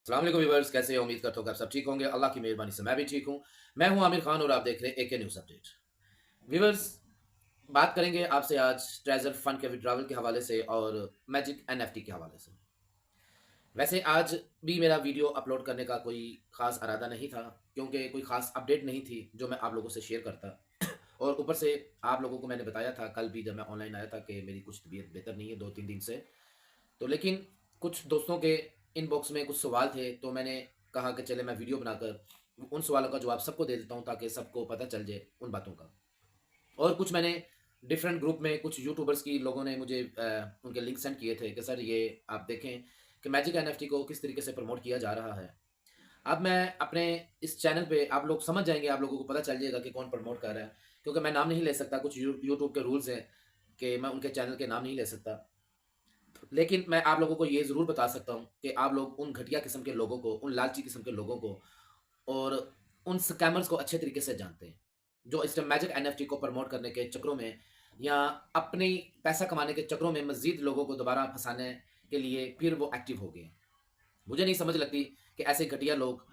अस्सलाम वालेकुम व्यूअर्स, कैसे हो? उम्मीद करता हूँ कि आप सब ठीक होंगे। अल्लाह की मेहरबानी से मैं भी ठीक हूँ। मैं हूँ आमिर खान और आप देख रहे हैं एके न्यूज़ अपडेट। व्यूअर्स, बात करेंगे आपसे आज ट्रेजर फंड के विड्रॉवल के हवाले से और मैजिक एनएफटी के हवाले से। वैसे आज भी मेरा वीडियो अपलोड करने का कोई ख़ास इरादा नहीं था, क्योंकि कोई ख़ास अपडेट नहीं थी जो मैं आप लोगों से शेयर करता। और ऊपर से आप लोगों को मैंने बताया था कल भी जब मैं ऑनलाइन आया था कि मेरी कुछ तबीयत बेहतर नहीं है 2-3 दिन से। तो लेकिन कुछ दोस्तों के इनबॉक्स में कुछ सवाल थे, तो मैंने कहा कि चले मैं वीडियो बनाकर उन सवालों का जवाब सबको दे देता हूँ ताकि सबको पता चल जाए उन बातों का। और कुछ मैंने डिफरेंट ग्रुप में कुछ यूट्यूबर्स की लोगों ने मुझे उनके लिंक सेंड किए थे कि सर ये आप देखें कि मैजिक एनएफटी को किस तरीके से प्रमोट किया जा रहा है। अब मैं अपने इस चैनल पे आप लोग समझ जाएंगे, आप लोगों को पता चल जाएगा कि कौन प्रमोट कर रहा है, क्योंकि मैं नाम नहीं ले सकता। कुछ यूट्यूब के रूल्स हैं कि मैं उनके चैनल के नाम नहीं ले सकता। लेकिन मैं आप लोगों को ये ज़रूर बता सकता हूँ कि आप लोग उन घटिया किस्म के लोगों को, उन लालची किस्म के लोगों को और उन स्कैमर्स को अच्छे तरीके से जानते हैं, जो इस मैजिक एनएफटी को प्रमोट करने के चक्करों में या अपनी पैसा कमाने के चक्करों में मज़ीद लोगों को दोबारा फँसाने के लिए फिर वो एक्टिव हो गए हैं। मुझे नहीं समझ लगती कि ऐसे घटिया लोग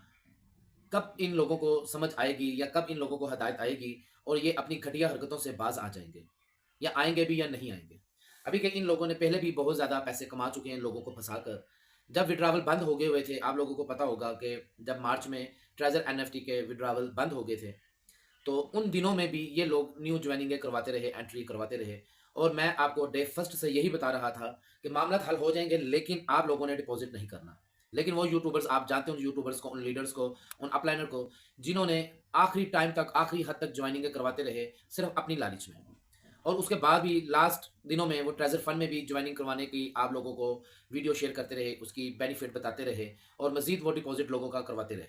कब इन लोगों को समझ आएगी या कब इन लोगों को हदायत आएगी और ये अपनी घटिया हरकतों से बाज आ जाएंगे, या आएंगे भी या नहीं आएंगे। अभी के इन लोगों ने पहले भी बहुत ज़्यादा पैसे कमा चुके हैं लोगों को फंसाकर। जब विड्रावल बंद हो गए हुए थे, आप लोगों को पता होगा कि जब मार्च में ट्रेजर एनएफटी के विड्रावल बंद हो गए थे, तो उन दिनों में भी ये लोग न्यू ज्वाइनिंगें करवाते रहे, एंट्री करवाते रहे। और मैं आपको डे फर्स्ट से यही बता रहा था कि मामला हल हो जाएंगे, लेकिन आप लोगों ने डिपॉजिट नहीं करना। लेकिन वो यूट्यूबर्स, आप जानते हैं उन यूट्यूबर्स को, उन लीडर्स को, उन अपलाइनर को, जिन्होंने आखिरी टाइम तक, आखिरी हद तक ज्वाइनिंगें करवाते रहे सिर्फ अपनी लालच में। और उसके बाद भी लास्ट दिनों में वो ट्रेजर फंड में भी ज्वाइनिंग करवाने की आप लोगों को वीडियो शेयर करते रहे, उसकी बेनिफिट बताते रहे और मजीद वो डिपॉजिट लोगों का करवाते रहे।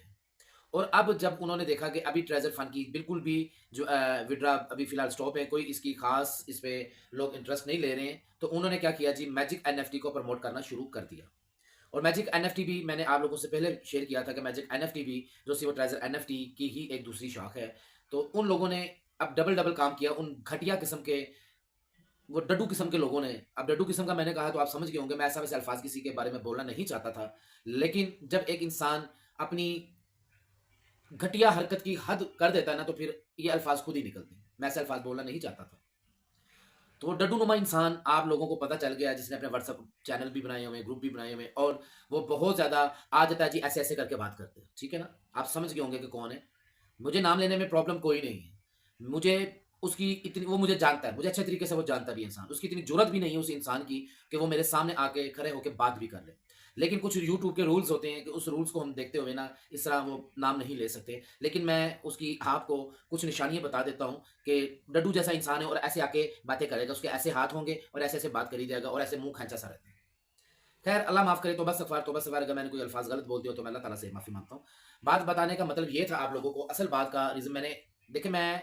और अब जब उन्होंने देखा कि अभी ट्रेजर फंड की बिल्कुल भी जो विड्रा अभी फिलहाल स्टॉप है, कोई इसकी खास इस पे लोग इंटरेस्ट नहीं ले रहे हैं, तो उन्होंने क्या किया जी, मैजिक एनएफटी को प्रमोट करना शुरू कर दिया। और मैजिक एनएफटी भी मैंने आप लोगों से पहले शेयर किया था कि मैजिक एनएफटी भी जो सी वो ट्रेजर एनएफटी की ही एक दूसरी शाख है। तो उन लोगों ने अब डबल डबल काम किया, उन घटिया किस्म के, वो डड्डू किस्म के लोगों ने। अब डड्डू किस्म का मैंने कहा तो आप समझ गए होंगे, मैं ऐसा वैसे अल्फाज किसी के बारे में बोलना नहीं चाहता था। लेकिन जब एक इंसान अपनी घटिया हरकत की हद कर देता है ना, तो फिर ये अल्फाज खुद ही निकलते हैं। मैं ऐसे अल्फाज बोलना नहीं चाहता था। तो वो डड्डू नुमा इंसान आप लोगों को पता चल गया, जिसने अपने व्हाट्सएप चैनल भी बनाए हुए हैं, ग्रुप भी बनाए हुए हैं, और वो बहुत ज़्यादा आ जाता है जी, ऐसे ऐसे करके बात करते हैं, ठीक है ना? आप समझ गए होंगे कि कौन है। मुझे नाम लेने में प्रॉब्लम कोई नहीं है। मुझे उसकी इतनी, वो मुझे जानता है, मुझे अच्छे तरीके से वो जानता भी है इंसान। उसकी इतनी जुर्अत भी नहीं है उस इंसान की कि वो मेरे सामने आके खड़े होके बात भी कर ले। लेकिन कुछ यूट्यूब के रूल्स होते हैं कि उस रूल्स को हम देखते हुए ना इस तरह वो नाम नहीं ले सकते। लेकिन मैं उसकी आपको कुछ निशानियाँ बता देता हूँ कि डड्डू जैसा इंसान है और ऐसे आके बातें करेगा, उसके ऐसे हाथ होंगे और ऐसे-ऐसे बात करी जाएगा और ऐसे मुँह खैंचा सा रहता है। खैर अल्लाह माफ़ करे, तौबा इस्तग़फ़ार, अगर मैंने कोई अल्फ़ाज़ गलत बोल दिया हो तो मैं अल्लाह ताला से माफ़ी माँगता हूँ। बात बताने का मतलब ये था आप लोगों को, असल बात का रीज़न मैंने, देखिए मैं,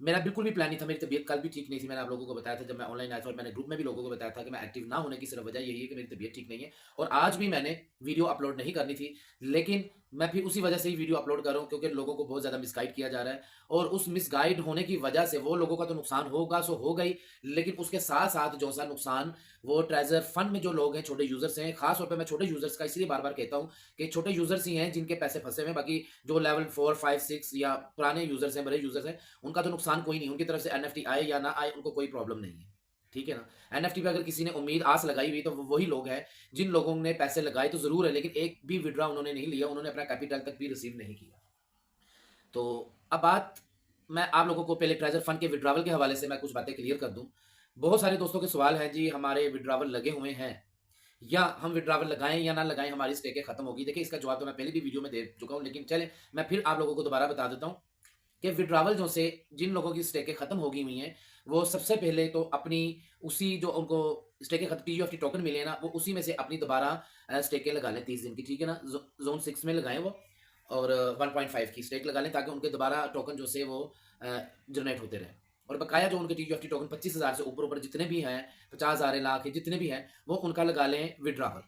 मेरा बिल्कुल भी प्लान नहीं था, मेरी तबीयत कल भी ठीक नहीं थी। मैंने आप लोगों को बताया था जब मैं ऑनलाइन आया था, और मैंने ग्रुप में भी लोगों को बताया था कि मैं एक्टिव ना होने की सिर्फ़ वजह यही है कि मेरी तबीयत ठीक नहीं है। और आज भी मैंने वीडियो अपलोड नहीं करनी थी, लेकिन मैं फिर उसी वजह से ही वीडियो अपलोड कर रहा हूँ, क्योंकि लोगों को बहुत ज़्यादा मिसगाइड किया जा रहा है। और उस मिसगाइड होने की वजह से वो लोगों का तो नुकसान होगा सो होगा ही, लेकिन उसके साथ-साथ जो सा नुकसान वो ट्रेज़र फंड में जो लोग हैं, छोटे यूज़र्स हैं, ख़ास तौर पे मैं छोटे यूज़र्स का इसलिए बार-बार कहता हूँ कि छोटे यूज़र्स ही हैं जिनके पैसे फँसे हुए हैं। बाकी जो लेवल 4, 5, 6 या पुराने यूज़र्स हैं, बड़े यूज़र्स हैं, उनका तो नुकसान कोई नहीं, उनकी तरफ से एनएफटी आए या ना आए, उनको कोई प्रॉब्लम नहीं है। ठीक है ना? एनएफटी पे अगर किसी ने उम्मीद, आस लगाई हुई, तो वो वही लोग हैं जिन लोगों ने पैसे लगाए तो ज़रूर है, लेकिन एक भी विथड्रॉ उन्होंने नहीं लिया, उन्होंने अपना कैपिटल तक भी रिसीव नहीं किया। तो अब बात, मैं आप लोगों को पहले ट्रेजर फंड के विड्रॉवल के हवाले से मैं कुछ बातें क्लियर कर दूँ। बहुत सारे दोस्तों के सवाल हैं जी, हमारे विड्रॉवल लगे हुए हैं, या हम विड्रॉवल लगाएँ या ना लगाएँ, हमारी स्टेकें खत्म होगी। देखिए इसका जवाब तो मैं पहले भी वीडियो में दे चुका हूँ, लेकिन चलें मैं फिर आप लोगों को दोबारा बता देता हूँ कि विड्रॉवल जो से जिन लोगों की स्टेकें खत्म हो गई हुई हैं, वो सबसे पहले तो अपनी उसी जो उनको स्टेकें खत्म, टीयूएफटी टोकन मिले हैं ना, वो उसी में से अपनी दोबारा स्टेकें लगा लें 30 दिन की, ठीक है ना? ज़ोन 6 में लगाएँ वो, और 1.5 की स्टेक लगा लें ताकि उनके दोबारा टोकन जो से वो जनरेट होते रहें। और बकाया जो उनके टीयूएफटी टोकन 25,000 से ऊपर-ऊपर जितने भी हैं, 50,000 है, लाख है, जितने भी हैं, वो उनका लगा लें विड्रॉवल।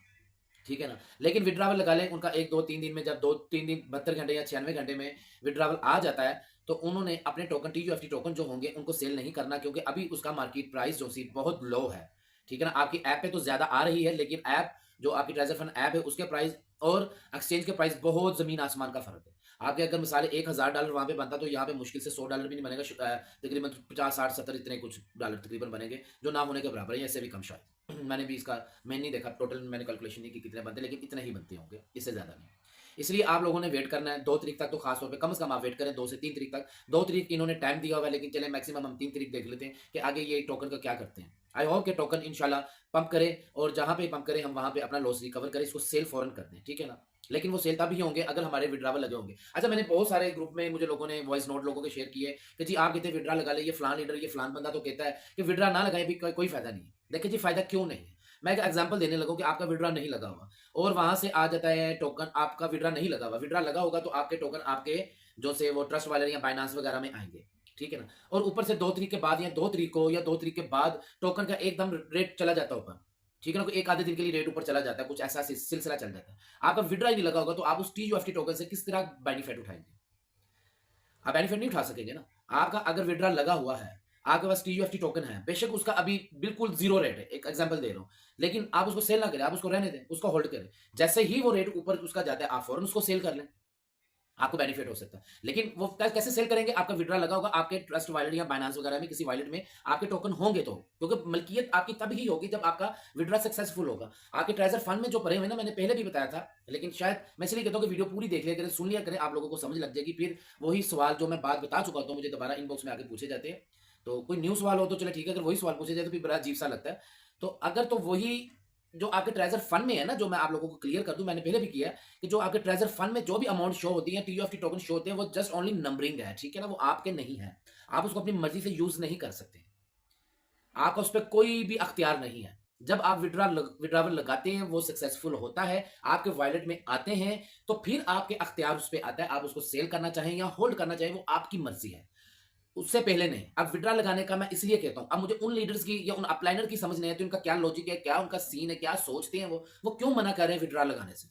ठीक है ना? लेकिन विड्रॉवल लगा लें उनका 1, 2, 3 दिन में, जब 2-3 दिन 72 घंटे या 96 घंटे में विड्रॉवल आ जाता है, तो उन्होंने अपने टोकन, टीयूएफटी टोकन जो होंगे उनको सेल नहीं करना, क्योंकि अभी उसका मार्केट प्राइस जो सी बहुत लो है। ठीक है ना? आपकी ऐप पे तो ज़्यादा आ रही है, लेकिन ऐप जो आपकी ट्रेजर फंड ऐप है उसके प्राइस और एक्सचेंज के प्राइस बहुत ज़मीन आसमान का फ़र्क है। आपके अगर मिसाल $1000 वहाँ पे बनता तो यहाँ पे मुश्किल से $100 भी नहीं बनेगा, तकरीबन 50, 60, 70 इतने कुछ डॉलर तकरीबन बनेंगे, जो ना होने के बराबर है या इससे भी कम शायद। मैंने भी इसका मैंने नहीं देखा, टोटल मैंने कैलकुलेशन नहीं की कितने बनते, लेकिन इतने ही बनते होंगे, इससे ज़्यादा नहीं। इसलिए आप लोगों ने वेट करना है 2 तारीख तक, तो खास तौर पे कम से कम आप वेट करें 2 से 3 तारीख तक। 2 तारीख इन्होंने टाइम दिया हुआ है, लेकिन चलें मैक्सिमम हम 3 तारीख देख लेते हैं कि आगे ये टोकन का क्या करते हैं। आई होप कि टोकन इंशाल्लाह पंप करे और जहाँ पे पंप करे हम वहाँ पे अपना लॉस रिकवर करें, इसको सेल फौरन कर दें, ठीक है ना? लेकिन वो सेल तभी होंगे अगर हमारे विड्रॉवल लगे होंगे। अच्छा, मैंने बहुत सारे ग्रुप में मुझे लोगों ने वॉइस नोट लोगों के शेयर किए कि जी आप कहते हैं विड्रॉ लगा ले, ये फलान लीडर ये फलान बंदा तो कहता है कि विड्रॉ ना लगाए भी कोई फायदा नहीं है। देखिए जी, फायदा क्यों नहीं है? मैं एक एग्जांपल देने लगा कि आपका विड्रॉ नहीं लगा हुआ और वहां से आ जाता है टोकन, आपका विड्रॉ नहीं लगा हुआ, विड्रॉ लगा होगा तो आपके टोकन आपके जो से वो ट्रस्ट वाले या बाइनांस वगैरह में आएंगे, ठीक है ना? और ऊपर से 2 तारीख के बाद या 2 तारीख को या 2 तारीख के बाद टोकन का एकदम रेट चला जाता है ऊपर, ठीक है ना? कोई एक आधे दिन के लिए रेट ऊपर चला जाता है, कुछ ऐसा सिलसिला चल जाता है। आपका विड्रॉ ही नहीं लगा होगा तो आप उस टीयूएफटी टोकन से किस तरह बेनिफिट उठाएंगे? आप बेनिफिट नहीं उठा सकेंगे ना। आपका अगर विड्रॉ लगा हुआ है, आपके पास टीयूएफटी टोकन है, बेशक उसका अभी बिल्कुल जीरो रेट है, एक एग्जांपल दे रहा हूं, लेकिन आप उसको सेल ना करें, आप उसको रहने दें, उसको होल्ड करें। जैसे ही वो रेट ऊपर उसका जाता है आप फौरन उसको सेल कर लें, आपको बेनिफिट हो सकता है। लेकिन वो कैसे सेल करेंगे? आपका विड्रॉ लगा होगा आपके ट्रस्ट वॉलेट या बाइनेंस वगैरह में, किसी वॉलेट में आपके टोकन होंगे तो, क्योंकि मलकियत आपकी तब ही होगी जब आपका विड्रॉ सक्सेसफुल होगा। आपके ट्रेजर फंड में जो भरे हुए ना, मैंने पहले भी बताया था, लेकिन शायद मैं इसलिए कहता हूँ कि वीडियो पूरी देख लिया करें, सुन लिया करें, आप लोगों को समझ लग जाएगी। फिर वही सवाल जो मैं बात बता चुका होता हूँ मुझे दोबारा इनबॉक्स में आके पूछे जाते हैं। तो कोई न्यू सवाल हो तो चले ठीक है, अगर वही सवाल पूछे जाए तो फिर बड़ा अजीब सा लगता है। तो अगर तो वही जो आपके ट्रेजर फंड में है ना, जो मैं आप लोगों को क्लियर कर दूं, मैंने पहले भी किया है कि जो आपके ट्रेजर फंड में जो भी अमाउंट शो होती है, टीयूएफटी टोकन शो होते हैं, वो जस्ट ओनली नंबरिंग है, ठीक है ना? वो आपके नहीं है, आप उसको अपनी मर्जी से यूज नहीं कर सकते, आपका उस पर कोई भी अख्तियार नहीं है। जब आप विड्रावल लगाते हैं, वो सक्सेसफुल होता है, आपके वॉलेट में आते हैं, तो फिर आपके अख्तियार उस पर आता है, आप उसको सेल करना चाहें या होल्ड करना चाहें, वो आपकी मर्जी है, उससे पहले नहीं। अब विड्रा लगाने का मैं इसलिए कहता हूं, अब मुझे उन लीडर्स की या उन अपलाइनर की समझ नहीं है तो उनका क्या लॉजिक है, क्या उनका सीन है, क्या सोचते हैं, वो क्यों मना कर रहे हैं विड्रा लगाने से।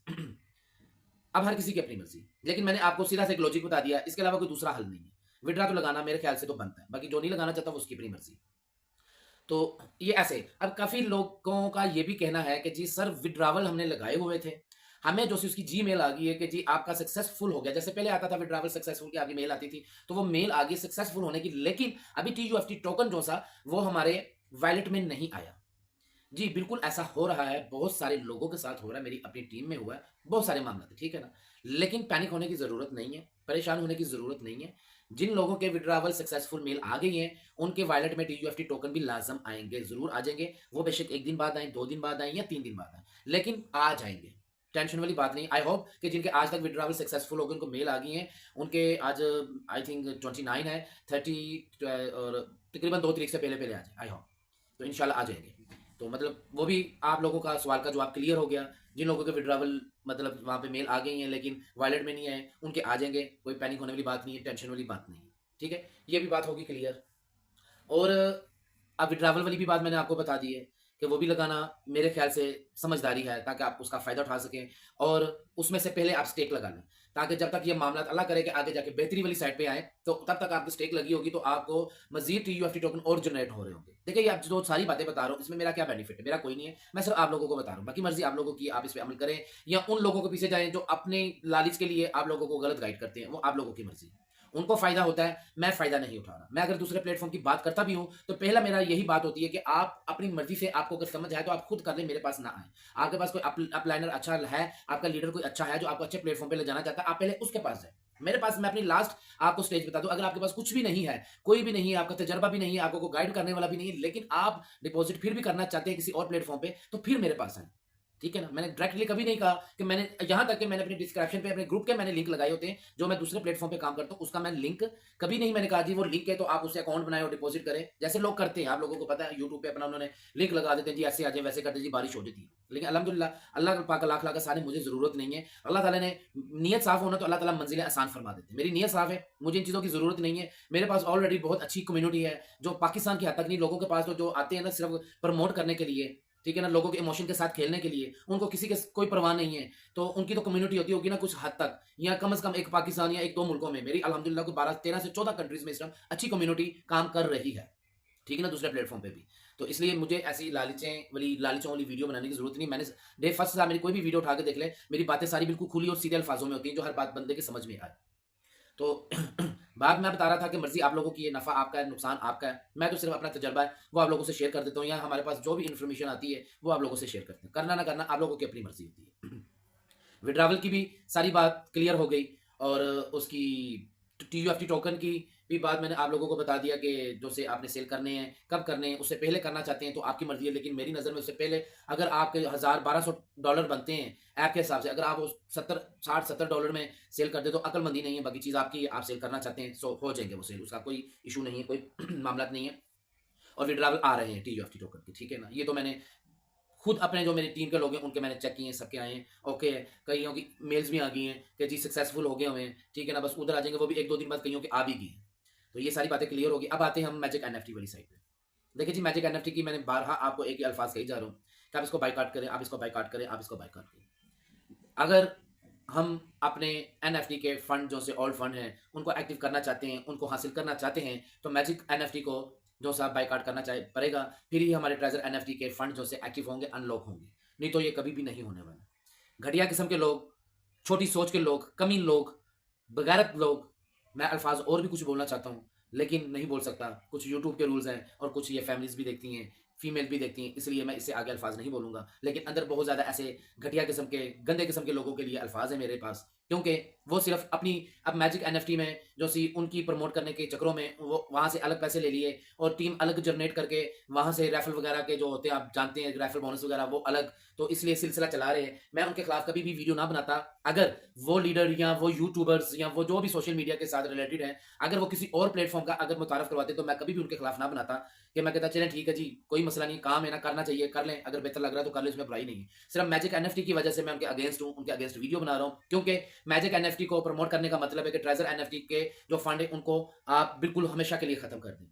अब हर किसी की अपनी मर्जी, लेकिन मैंने आपको सीधा से एक लॉजिक बता दिया, इसके अलावा कोई दूसरा हल नहीं है। विड्रा तो लगाना मेरे ख्याल से तो बनता है, बाकी जो नहीं लगाना चाहता वो उसकी अपनी मर्जी। तो ये ऐसे, अब काफी लोगों का ये भी कहना है कि जी सर विड्रावल हमने लगाए हुए थे, हमें जो सी उसकी जी मेल आ गई है कि जी आपका सक्सेसफुल हो गया। जैसे पहले आता था विड्रावल सक्सेसफुल की आपकी मेल आती थी, तो वो मेल आ गई सक्सेसफुल होने की, लेकिन अभी टीयूएफटी टोकन जो सा वो हमारे वैलेट में नहीं आया। जी बिल्कुल ऐसा हो रहा है, बहुत सारे लोगों के साथ हो रहा है, मेरी अपनी टीम में हुआ है, बहुत सारे मामला थे, ठीक है ना? लेकिन पैनिक होने की जरूरत नहीं है, परेशान होने की जरूरत नहीं है। जिन लोगों के विड्रावल सक्सेसफुल मेल आ गई हैं, उनके वॉलेट में टीयूएफटी टोकन भी लाजम आएंगे, जरूर आ जाएंगे। वो बेशक 1 दिन बाद आए, 2 दिन बाद आए या 3 दिन बाद आए, लेकिन आ जाएंगे, टेंशन वाली बात नहीं। आई होप कि जिनके आज तक विड्रावल सक्सेसफुल हो गए, उनको मेल आ गई है, उनके आज आई थिंक 29 है, 30 और तकरीबन 2 तारीख से पहले पहले आ जाए, आई होप तो इंशाल्लाह आ जाएंगे। तो मतलब वो भी आप लोगों का सवाल का जवाब क्लियर हो गया। जिन लोगों के विड्रावल मतलब वहाँ पे मेल आ गई हैं लेकिन वॉलेट में नहीं आए, उनके आ जाएंगे, कोई पैनिक होने वाली बात नहीं है, टेंशन वाली बात नहीं है, ठीक है? ये भी बात होगी क्लियर। और अब विड्रावल वाली भी बात मैंने आपको बता दी है कि वो भी लगाना मेरे ख्याल से समझदारी है, ताकि आप उसका फ़ायदा उठा सकें और उसमें से पहले आप स्टेक लगा लें, ताकि जब तक ये मामला अल्लाह करे कि आगे जाके बेहतरी वाली साइड पे आए, तो तब तक आपकी स्टेक लगी होगी, तो आपको मजीद टीयूएफटी टोकन और जनरेट हो रहे होंगे। देखिए, ये आप जो सारी बातें बता रहा हूँ, इसमें मेरा क्या बेनिफिट है? मेरा कोई नहीं है, मैं सिर्फ आप लोगों को बता रहा हूँ, बाकी मर्जी आप लोगों की, आप इस पर अमल करें या उन लोगों के पीछे जाएं जो अपने लालच के लिए आप लोगों को गलत गाइड करते हैं, वो आप लोगों की मर्जी है। उनको फायदा होता है, मैं फायदा नहीं उठा रहा। मैं अगर दूसरे प्लेटफॉर्म की बात करता भी हूं तो पहला मेरा यही बात होती है कि आप अपनी मर्जी से, आपको अगर समझ आए तो आप खुद कर लें, मेरे पास ना आए। आपके पास कोई अपलाइनर अच्छा है, आपका लीडर कोई अच्छा है जो आपको अच्छे प्लेटफॉर्म पे ले जाना चाहता है, आप पहले उसके पास जाए। मेरे पास, मैं अपनी लास्ट आपको स्टेज बता दूं, अगर आपके पास कुछ भी नहीं है, कोई भी नहीं है, आपका तजर्बा भी नहीं है, आपको गाइड करने वाला भी नहीं है, लेकिन आप डिपॉजिट फिर भी करना चाहते हैं किसी और प्लेटफॉर्म पे, तो फिर मेरे पास आए, ठीक है ना? मैंने डायरेक्टली कभी नहीं कहा कि मैंने, यहां तक कि मैंने अपनी डिस्क्रिप्शन पे अपने ग्रुप के मैंने लिंक लगाए होते हैं, जो मैं दूसरे प्लेटफॉर्म पे काम करता हूं, उसका मैं लिंक कभी नहीं मैंने कहा जी वो लिंक है तो आप उससे अकाउंट बनाए और डिपॉजिट करें, जैसे लोग करते हैं। आप लोगों को पता है, यूट्यूब पे अपना उन्होंने लिंक लगा देते हैं जी, ऐसे आ जाए, वैसे करते जी, बारिश हो जाती है। लेकिन अल्हम्दुलिल्लाह, अल्लाह पाक लाख लाख सारे, मुझे जरूरत नहीं है। अल्लाह ताला ने नियत साफ होना तो अल्लाह ताला मंजिलें आसान फरमा देते हैं। मेरी नियत साफ है, मुझे इन चीज़ों की जरूरत नहीं है। मेरे पास ऑलरेडी बहुत अच्छी कम्युनिटी है, जो पाकिस्तान की हद तक नहीं, लोगों के पास तो जो आते हैं ना सिर्फ प्रमोट करने के लिए, ठीक है ना, लोगों के इमोशन के साथ खेलने के लिए, उनको किसी के कोई परवाह नहीं है। तो उनकी तो कम्युनिटी होती होगी ना कुछ हद तक, या कम से कम एक पाकिस्तान या एक दो मुल्कों में। मेरी अल्हम्दुलिल्लाह को 12 13 से 14 कंट्रीज में इस टाइम अच्छी कम्युनिटी काम कर रही है, ठीक है ना, दूसरे प्लेटफॉर्म पे भी। तो इसलिए मुझे ऐसी लालचों वाली वीडियो बनाने की ज़रूरत नहीं। मैंने डे फर्स्ट से मेरी कोई भी वीडियो उठा के देख लें, मेरी बातें सारी बिल्कुल खुली और सीधे अल्फाज़ों में होती हैं, जो हर बात बंदे के समझ में आए। तो बात मैं बता रहा था कि मर्ज़ी आप लोगों की है, नफ़ा आपका है, नुकसान आपका है। मैं तो सिर्फ़ अपना तजुर्बा है, वो आप लोगों से शेयर कर देता हूँ, या हमारे पास जो भी इन्फॉर्मेशन आती है, वो आप लोगों से शेयर करते हैं। करना ना करना आप लोगों की अपनी मर्ज़ी होती है। विड्रावल की भी सारी बात क्लियर हो गई, और उसकी टीयूएफटी टोकन की भी बात मैंने आप लोगों को बता दिया कि जो से आपने सेल करने हैं, कब करने हैं, उससे पहले करना चाहते हैं तो आपकी मर्ज़ी है, लेकिन मेरी नज़र में उससे पहले अगर आपके 1000-1200 बनते हैं ऐप के हिसाब से, अगर आप वो 60-70 डॉलर में सेल कर दें तो अक्लमंदी नहीं है, बाकी चीज़ आपकी है, आप सेल करना चाहते हैं सो हो जाएँगे वो सेल, उसका कोई इश्यू नहीं है, कोई मामला नहीं है। और विड्रावल आ रहे हैं टीयूएफटी टोकन के, ठीक है ना? ये तो मैंने खुद अपने जो मेरी टीम के लोग हैं उनके मैंने चेक किए हैं, सबके आए हैं, ओके है। कईयों की मेल्स भी आ गई हैं कि जी सक्सेसफुल हो गए हुए हैं, ठीक है ना? बस उधर आ जाएँगे, वो भी 1-2 दिन बाद कईयों की आ भी गई हैं। तो ये सारी बातें क्लियर हो गई। अब आते हैं हम मैजिक एनएफटी वाली साइड पे। देखिए जी, मैजिक एनएफटी की मैंने बारहा आपको एक ही अल्फाज़ कही जा रहा हूँ कि आप इसको बायकॉट करें, आप इसको बायकॉट करें, आप इसको बायकॉट करें। अगर हम अपने एनएफटी के फंड जो से ओल्ड फंड हैं, उनको एक्टिव करना चाहते हैं, उनको हासिल करना चाहते हैं, तो मैजिक एनएफटी को जो सा बायकॉट करना चाहे पड़ेगा, फिर ही हमारे ट्रेज़र एनएफटी के फंड जो से एक्टिव होंगे, अनलॉक होंगे। नहीं तो ये कभी भी नहीं होने वाला। घटिया किस्म के लोग, छोटी सोच के लोग, कमीन लोग, बेगैरत लोग, मैं अल्फाज़ और भी कुछ बोलना चाहता हूँ, लेकिन नहीं बोल सकता। कुछ यूट्यूब के रूल्स हैं और कुछ ये फैमिलीज़ भी देखती हैं, फीमेल भी देखती हैं, इसलिए मैं इससे आगे अल्फाज़ नहीं बोलूँगा। लेकिन अंदर बहुत ज़्यादा ऐसे घटिया किस्म के, गंदे किस्म के लोगों के लिए अल्फाज़ हैं मेरे पास, क्योंकि वो सिर्फ़ अपनी अब मैजिक एनएफटी में जो सी उनकी प्रमोट करने के चक्करों में वो वहाँ से अलग पैसे ले लिए, और टीम अलग जनरेट करके वहाँ से रैफ़ल वगैरह के जो होते हैं, आप जानते हैं रैफ़ल बोनस वगैरह, वो अलग, तो इसलिए सिलसिला चला रहे हैं। मैं उनके खिलाफ कभी भी वीडियो ना बनाता, अगर वो लीडर या वो यूट्यूबर्स या वो जो भी सोशल मीडिया के साथ रिलेटेड हैं, अगर वो किसी और प्लेटफ़ॉर्म का अगर मुतारफ़ करवाते, तो मैं कभी भी उनके खिलाफ ना बनाता, कि मैं कहता चलें ठीक है जी, कोई मसला नहीं, काम है ना, करना चाहिए, कर लें, अगर बेहतर लग रहा है तो कर लें, इसमें बुराई नहीं है। सिर्फ़ मैजिक एनएफटी की वजह से मैं उनके अगेंस्ट हूँ, उनके अगेंस्ट वीडियो बना रहा हूँ, क्योंकि मैजिक एनएफटी को प्रमोट करने का मतलब है कि ट्रेज़र एनएफटी के जो फंड है, उनको आप बिल्कुल हमेशा के लिए ख़त्म कर दें।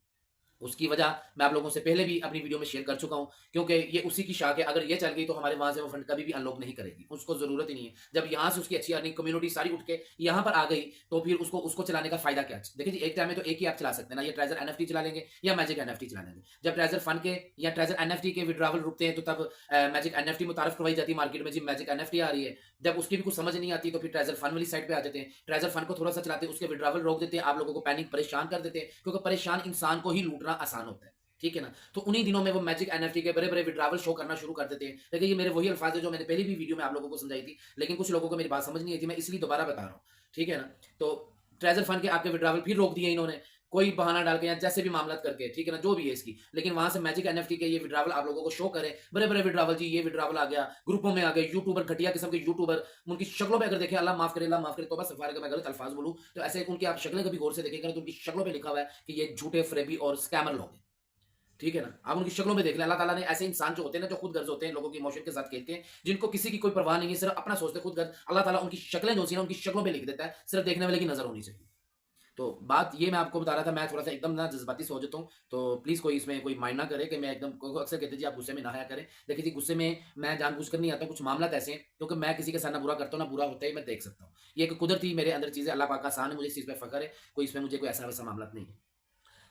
उसकी वजह मैं आप लोगों से पहले भी अपनी वीडियो में शेयर कर चुका हूँ, क्योंकि ये उसी की शाख है। अगर ये चल गई तो हमारे वहाँ से वो फंड कभी भी अनलॉक नहीं करेगी, उसको ज़रूरत ही नहीं है। जब यहाँ से उसकी अच्छी अर्निंग कम्युनिटी सारी उठ के यहाँ पर आ गई, तो फिर उसको उसको चलाने का फ़ायदा क्या है? देखिए जी, एक टाइम में तो एक ही आप चला सकते हैं ना, या ट्रेज़र एनएफटी चला लेंगे या मैजिक एनएफटी चला लेंगे। जब ट्रेज़र फंड के या ट्रेज़र एनएफटी के विड्रॉवल रुकते हैं, तो तब मैजिक एनएफटी मुतारिफ करवाई जाती है मार्केट में, जी मैजिक एनएफटी आ रही है। जब उसकी भी कुछ समझ नहीं आती, तो फिर ट्रेज़र फंड वाली साइड पे आ जाते हैं। ट्रेज़र फंड को थोड़ा-सा चलाते हैं, उसके विड्रॉवल रोक देते हैं, आप लोगों को पैनिक परेशान कर देते हैं, क्योंकि परेशान इंसान को ही लूटना आसान होता है। ठीक है ना? तो उन्हीं दिनों में वो मैजिक एनएफटी के बड़े-बड़े विड्रॉवल शो करना शुरू कर देते हैं। देखिए, ये मेरे वही अल्फाज़ है जो मैंने पहले भी वीडियो में आप लोगों को समझाई थी, लेकिन कुछ लोगों को मेरी बात समझ नहीं आई थी, मैं इसलिए दोबारा बता रहा हूँ। ठीक है ना? तो ट्रेज़र फंड के आपके विड्रॉवल फिर रोक दिए इन्होंने, कोई बहाना डाल के या जैसे भी मामलात करके, ठीक है ना? जो भी है इसकी। लेकिन वहाँ से मैजिक एनएफटी के ये विड्रॉवल आप लोगों को शो करें, बड़े-बड़े विड्रॉवल, जी ये विड्रॉवल आ गया, ग्रुपों में आ गए, यूट्यूबर, घटिया किस्म के यूट्यूबर, उनकी शक्लों पे अगर देखें, अल्लाह माफ़ करे, अल्लाह माफ़ करे, तौबा इस्तग़फ़ार, अगर मैं गलत अल्फाज़ बोलूँ, तो ऐसे उनकी आप शक्लें कभी गौर से देखेंगे तो उनकी शक्लों पे लिखा हुआ है कि ये झूठे, फ़रेबी और स्कैमर लोग हैं। ठीक है ना? आप उनकी शक्लों में देख लें, अल्लाह ताला ने ऐसे इंसान जो होते हैं ना, जो खुद गर्ज़ होते हैं, लोगों के इमोशन के साथ खेलते हैं, जिनको किसी की कोई परवाह नहीं है, सिर्फ़ अपना सोचते हैं, खुद गर्ज़, अल्लाह ताला उनकी शक्लें जो होती हैं ना, उनकी शक्लों पे लिख देता है, सिर्फ़ देखने वाले की नज़र होनी चाहिए। तो बात ये मैं आपको बता रहा था, मैं थोड़ा-सा एकदम ना जज़्बाती से हो जाता हूँ, तो प्लीज़ कोई इसमें कोई माइंड ना करे कि मैं एकदम, को अक्सर कहते हैं जी आप गुस्से में ना आया करें। देखिए जी, गुस्से में मैं जानबूझकर नहीं आता हूँ, कुछ मामलात ऐसे हैं, क्योंकि मैं किसी के साथ ना बुरा करता हूँ, ना बुरा होता है, मैं देख सकता हूँ। ये एक कुदरती मेरे अंदर चीज़ है, अल्लाह पाक का एहसान है, मुझे इस चीज़ पे फ़ख्र है, कोई इसमें मुझे कोई ऐसा-वैसा मामला नहीं है।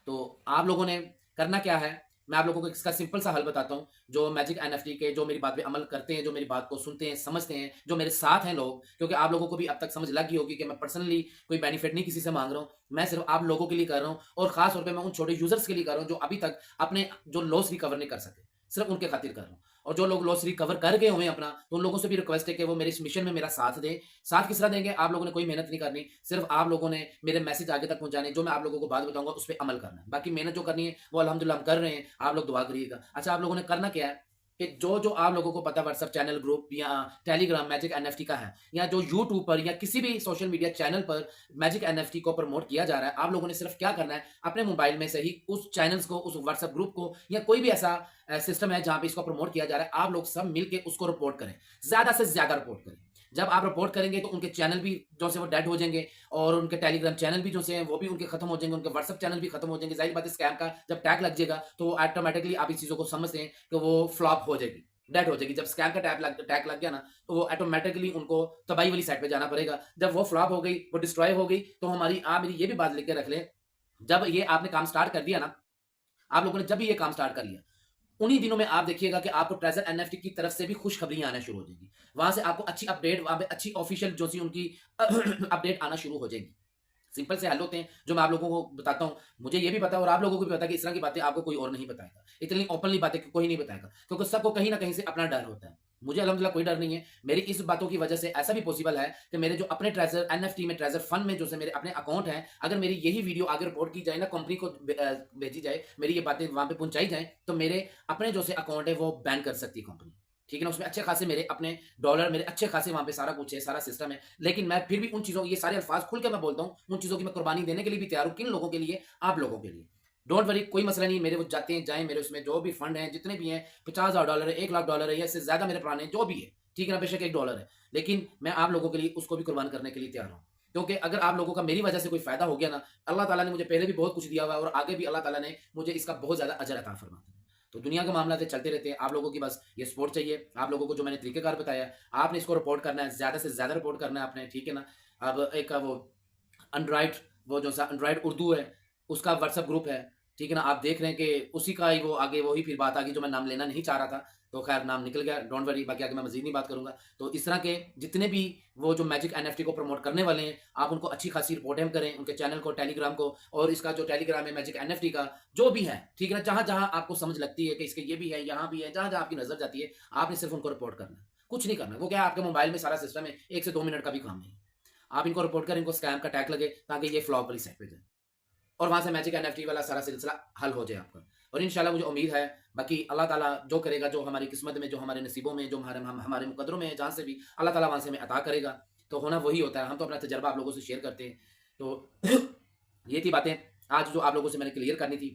तो आप लोगों ने करना क्या है, मैं आप लोगों को इसका सिंपल सा हल बताता हूँ। जो मैजिक एनएफटी के जो मेरी बात पे अमल करते हैं, जो मेरी बात को सुनते हैं, समझते हैं, जो मेरे साथ हैं लोग, क्योंकि आप लोगों को भी अब तक समझ लग गई होगी कि मैं पर्सनली कोई बेनिफिट नहीं किसी से माँग रहा हूँ। मैं सिर्फ़ आप लोगों के लिए कर रहा हूँ, और ख़ास तौर पे मैं उन छोटे यूज़र्स के लिए कर रहा हूँ जो अभी तक अपने जो लॉस रिकवर नहीं कर सके। सिर्फ़ उनके खातिर कर रहा हूँ। और जो लोग लॉस रिकवर कर गए हुए हैं अपना, तो उन लोगों से भी रिक्वेस्ट है कि वो मेरे इस मिशन में मेरा साथ दें। साथ किस तरह देंगे? आप लोगों ने कोई मेहनत नहीं करनी, सिर्फ़ आप लोगों ने मेरे मैसेज आगे तक पहुँचाने, जो मैं आप लोगों को बात बताऊँगा उस पे अमल करना है। बाकी मेहनत जो करनी है वो अल्हम्दुलिल्लाह हम कर रहे हैं, आप लोग दुआ करिएगा। अच्छा, आप लोगों ने करना क्या है कि जो-जो आप लोगों को पता, व्हाट्सएप चैनल, ग्रुप या टेलीग्राम मैजिक एनएफटी का है, या जो यूट्यूब पर या किसी भी सोशल मीडिया चैनल पर मैजिक एनएफटी को प्रमोट किया जा रहा है, आप लोगों ने सिर्फ़ क्या करना है, अपने मोबाइल में से ही उस चैनल्स को, उस व्हाट्सएप ग्रुप को, या कोई भी ऐसा सिस्टम है जहाँ पे इसको प्रमोट किया जा रहा है, आप लोग सब मिल के उसको रिपोर्ट करें। ज़्यादा से ज़्यादा रिपोर्ट करें। जब आप रिपोर्ट करेंगे तो उनके चैनल भी जो से वो डेड हो जाएँगे, और उनके टेलीग्राम चैनल भी जो से हैं वो भी उनके खत्म हो जाएँगे, उनके व्हाट्सएप चैनल भी खत्म हो जाएँगे। ज़ाहिर बात है, स्कैम का जब टैग लग जाएगा तो वो ऑटोमैटिकली आप इस चीज़ों को समझते हैं कि वो फ्लॉप हो जाएगी, डेड हो जाएगी। जब स्कैम का टैग लग गया ना, तो वो ऑटोमैटिकली उनको तबाही वाली साइड पे जाना पड़ेगा। जब वो फ्लॉप हो गई, वो डिस्ट्रॉय हो गई, तो हमारी आप मेरी ये भी बात लिख के रख लें, जब ये आपने काम स्टार्ट कर दिया ना, आप लोगों ने जब भी ये काम स्टार्ट कर लिया, उन्हीं दिनों में आप देखिएगा कि आपको ट्रेजर एनएफटी की तरफ से भी खुशखबरियां आना शुरू हो जाएंगी। वहां से आपको अच्छी अपडेट, वहां पे अच्छी ऑफिशियल जो सी उनकी अपडेट आना शुरू हो जाएगी। सिंपल से हल होते हैं जो मैं आप लोगों को बताता हूँ। मुझे ये भी पता है और आप लोगों को भी पता है कि इस तरह की बातें आपको कोई और नहीं बताएगा, इतनी ओपनली बातें कोई नहीं बताएगा, क्योंकि सबको कहीं ना कहीं से अपना डर होता है। मुझे अल्हम्दुलिल्लाह कोई डर नहीं है। मेरी इस बातों की वजह से ऐसा भी पॉसिबल है कि मेरे जो अपने ट्रेजर एनएफटी में, ट्रेजर फंड में जो से मेरे अपने अकाउंट हैं, अगर मेरी यही वीडियो आगे रिपोर्ट की जाए ना, कंपनी को भेजी जाए, मेरी ये बातें वहां पे पहुंचाई जाए, तो मेरे अपने जो से अकाउंट है वो बैन कर सकती है कंपनी। ठीक है ना, उसमें अच्छे खासे मेरे अपने डॉलर, मेरे अच्छे खासे वहां पे सारा कुछ है, सारा सिस्टम है। लेकिन मैं फिर भी उन चीजों, ये सारे अल्फाज खुल के मैं बोलता हूँ, उन चीजों की मैं कुर्बानी देने के लिए भी तैयार हूँ। किन लोगों के लिए? आप लोगों के लिए। डोंट वरी, कोई मसला नहीं। मेरे वो जाते हैं जाए, मेरे उसमें जो भी फंड है जितने भी हैं, $50,000 है, $1,00,000 है, या इससे ज्यादा मेरे पुराने जो भी है, ठीक है ना, बेशक $1 है, लेकिन मैं आप लोगों के लिए उसको भी कुर्बान करने के लिए तैयार हूँ। क्योंकि अगर आप लोगों का मेरी वजह से कोई फायदा हो गया ना, अल्लाह ताला ने मुझे पहले भी बहुत कुछ दिया हुआ है और आगे भी अल्लाह ताला ने मुझे इसका बहुत ज्यादा अजर अता फरमाता है। तो दुनिया का मामला तो चलते रहते हैं। आप लोगों की बस ये सपोर्ट चाहिए। आप लोगों को जो मैंने तरीकेकार बताया, आपने इसको रिपोर्ट करना है, ज्यादा से ज्यादा रिपोर्ट करना है आपने, ठीक है ना। अब एक वो एंड्रॉइड, वो जो सा एंड्रॉइड उर्दू है, उसका व्हाट्सएप ग्रुप है, ठीक है ना। आप देख रहे हैं कि उसी का ही वो आगे वही फिर बात आ गई जो मैं नाम लेना नहीं चाह रहा था, तो खैर नाम निकल गया, डोंट वरी। बाकी आगे मैं मजीद नहीं बात करूंगा। तो इस तरह के जितने भी वो जो मैजिक एनएफटी को प्रमोट करने वाले हैं, आप उनको अच्छी खासी रिपोर्टें करें, उनके चैनल को, टेलीग्राम को, और इसका जो टेलीग्राम है मैजिक एनएफटी का जो भी है, ठीक है ना, जहां जहां आपको समझ लगती है कि इसके ये भी है, यहाँ भी है, जहां जहां आपकी नजर जाती है, आपने सिर्फ उनको रिपोर्ट करना है, कुछ नहीं करना। वो क्या है, आपके मोबाइल में सारा सिस्टम है, 1 से 2 मिनट का भी काम नहीं। आप इनको रिपोर्ट करें, इनको स्कैम का टैग लगे, ताकि ये फ्लॉप वाली साइट पे जाए और वहां से मैजिक एनएफटी वाला सारा सिलसिला हल हो जाए आपका। और इंशाल्लाह मुझे उम्मीद है, बाकी अल्लाह ताला जो करेगा, जो हमारी किस्मत में, जो हमारे नसीबों में, जो हमारे मुकद्दरों में, जहाँ से भी अल्लाह ताला वहाँ से हमें अता करेगा, तो होना वही होता है। हम तो अपना तजर्बा आप लोगों से शेयर करते हैं। तो ये थी बातें आज जो आप लोगों से मैंने क्लियर करनी थी।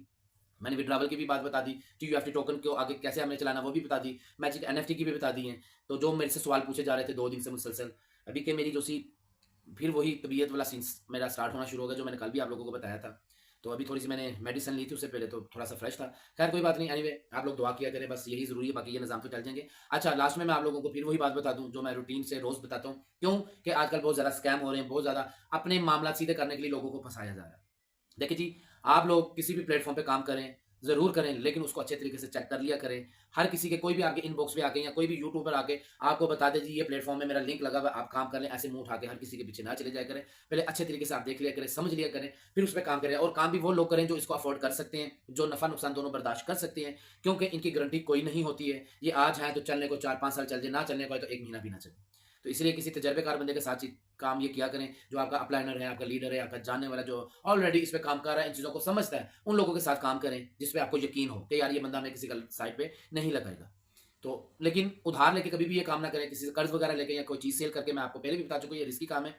मैंने विड्रावल की भी बात बता दी, टीयूएफटी टोकन को आगे कैसे हमें चलाना वो भी बता दी, मैजिक एनएफटी की भी बता दी है। तो जो मेरे से सवाल पूछे जा रहे थे 2 दिन से मुसलसल, अभी के मेरी जो सी फिर वही तबीयत वाला सीन मेरा स्टार्ट होना शुरू हो गया, जो मैंने कल भी आप लोगों को बताया था। तो अभी थोड़ी सी मैंने मेडिसिन ली थी उससे पहले, तो थोड़ा सा फ्रेश था। खैर कोई बात नहीं, एनीवे आप लोग दुआ किया करें, बस यही ज़रूरी है, बाकी ये निज़ाम तो चल जाएंगे। अच्छा, लास्ट में मैं आप लोगों को फिर वही बात बता दूं जो मैं रूटीन से रोज़ बताता हूँ। क्यों कि आजकल बहुत ज़्यादा स्कैम हो रहे हैं, बहुत ज़्यादा अपने मामला सीधे करने के लिए लोगों को फंसाया जा रहा है। देखिए जी, आप लोग किसी भी प्लेटफॉर्म पे काम करें, ज़रूर करें, लेकिन उसको अच्छे तरीके से चेक कर लिया करें। हर किसी के कोई भी आके इनबॉक्स पे आके, या कोई भी यूट्यूबर आके आपको बता दे जी ये प्लेटफॉर्म में मेरा लिंक लगा हुआ है, आप काम कर लें, ऐसे मुंह उठा के हर किसी के पीछे ना चले जाया करें। पहले अच्छे तरीके से आप देख लिया करें, समझ लिया करें, फिर उस पे काम करें। और काम भी वो लोग करें जो इसको अफोर्ड कर सकते हैं, जो नफ़ा नुकसान दोनों बर्दाश्त कर सकते हैं, क्योंकि इनकी गारंटी कोई नहीं होती है। ये आज है तो चलने को 4-5 साल चल जाए, ना चलने को है तो 1 महीना भी ना चले। तो इसलिए किसी तजर्बेकार बंदे के साथ ही काम ये किया करें, जो आपका अपलाइनर है, आपका लीडर है, आपका जानने वाला जो ऑलरेडी इस पे काम कर रहा है, इन चीज़ों को समझता है, उन लोगों के साथ काम करें जिस पे आपको यकीन हो कि यार ये बंदा हमें किसी का साइड पे नहीं लगाएगा। तो लेकिन उधार लेके कभी भी ये काम ना करें, किसी से कर्ज वगैरह लेके या कोई चीज़ सेल करके। मैं आपको पहले भी बता चुका हूँ, ये रिस्की काम है।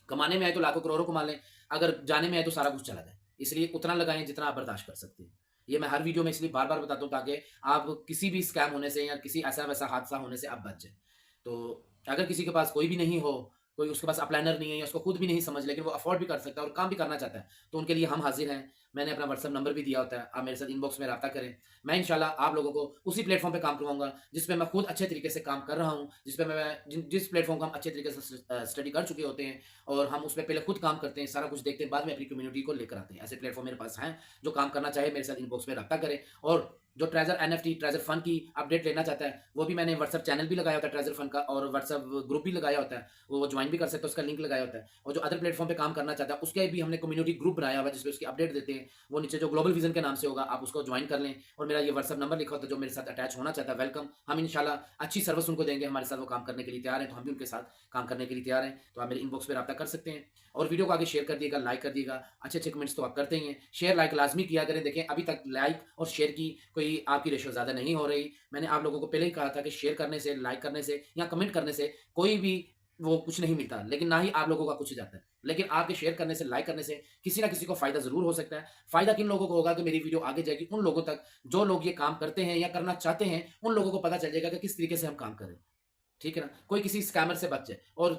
कमाने में आए तो लाखों करोड़ों कमा लें, अगर जाने में आए तो सारा कुछ चला जाए। इसलिए उतना लगाएं जितना आप बर्दाश्त कर सकते हैं। ये मैं हर वीडियो में इसलिए बार बार बताता हूँ, ताकि आप किसी भी स्कैम होने से या किसी ऐसा वैसा हादसा होने से आप बच जाए। तो अगर किसी के पास कोई भी नहीं हो, कोई उसके पास अपलाइनर नहीं है, या उसको खुद भी नहीं समझ, लेकिन वो अफोर्ड भी कर सकता है और काम भी करना चाहता है, तो उनके लिए हम हाजिर हैं। मैंने अपना व्हाट्सएप नंबर भी दिया होता है, आप मेरे साथ इनबॉक्स में रब्ता करें। मैं इंशाल्लाह आप लोगों को उसी प्लेटफॉर्म पे काम करवाऊंगा जिस पे मैं खुद अच्छे तरीके से काम कर रहा हूँ, जिस पे जिस प्लेटफॉर्म को हम अच्छे तरीके से स्टडी कर चुके होते हैं, और हम उस पर पहले खुद काम करते हैं, सारा कुछ देखते हैं, बाद में अपनी कम्युनिटी को लेकर आते हैं। ऐसे प्लेटफॉर्म मेरे पास हैं। जो काम करना चाहे मेरे साथ इनबॉक्स में रब्ता करें। और जो ट्रेजर एनएफटी, ट्रेजर फंड की अपडेट लेना चाहता है, वो भी मैंने व्हाट्सएप चैनल भी लगाया होता है ट्रेजर फंड का, और व्हाट्सएप ग्रुप भी लगाया होता है, वो ज्वाइन भी कर सकते हैं, उसका लिंक लगाया होता है। और जो अदर प्लेटफॉर्म पे काम करना चाहता है, उसके भी हमने कम्युनिटी ग्रुप बनाया हुआ है जिसपे उसकी अपडेट देते हैं। वो नीचे जो ग्लोबल विजन के नाम से होगा, आप उसको ज्वाइन कर लें। और मेरा ये व्हाट्सएप नंबर लिखा होता है, जो मेरे साथ अटैच होना चाहता है, वेलकम। हम इंशाल्लाह अच्छी सर्विस उनको देंगे, हमारे साथ वो काम करने के लिए तैयार हैं, तो हम भी उनके साथ काम करने के लिए तैयार हैं। तो आप मेरे इनबॉक्स पर रब्ता कर सकते हैं। और वीडियो को आगे शेयर कर दिएगा, लाइक कर दिएगा। अच्छे अच्छे कमेंट्स तो आप करते ही हैं, शेयर लाइक लाजमी किया करें। देखें अभी तक लाइक और शेयर की कोई आपकी रेशो ज़्यादा नहीं हो रही। मैंने आप लोगों को पहले ही कहा था कि शेयर करने से, लाइक करने से या कमेंट करने से कोई भी वो कुछ नहीं मिलता, लेकिन ना ही आप लोगों का कुछ जाता है। लेकिन आपके शेयर करने से, लाइक करने से किसी ना किसी को फायदा जरूर हो सकता है। फायदा किन लोगों को होगा कि मेरी वीडियो आगे जाएगी उन लोगों तक जो लोग ये काम करते हैं या करना चाहते हैं। उन लोगों को पता चल जाएगा कि किस तरीके से हम काम करें, ठीक है ना, कोई किसी स्कैमर से बच जाए और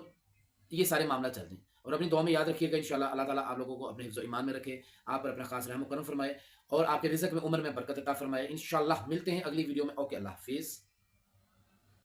ये सारे मामला चल जाए। और अपनी दुआ में याद रखिएगा, इंशाल्लाह अल्लाह ताला आप लोगों को अपने हिफ्ज़ ईमान में रखे, आप पर अपना खास रहम करम फरमाए और आपके रिज़्क़ में, उम्र में बरकत अता फरमाए। इंशाल्लाह मिलते हैं अगली वीडियो में। ओके, अल्लाह हाफिज़।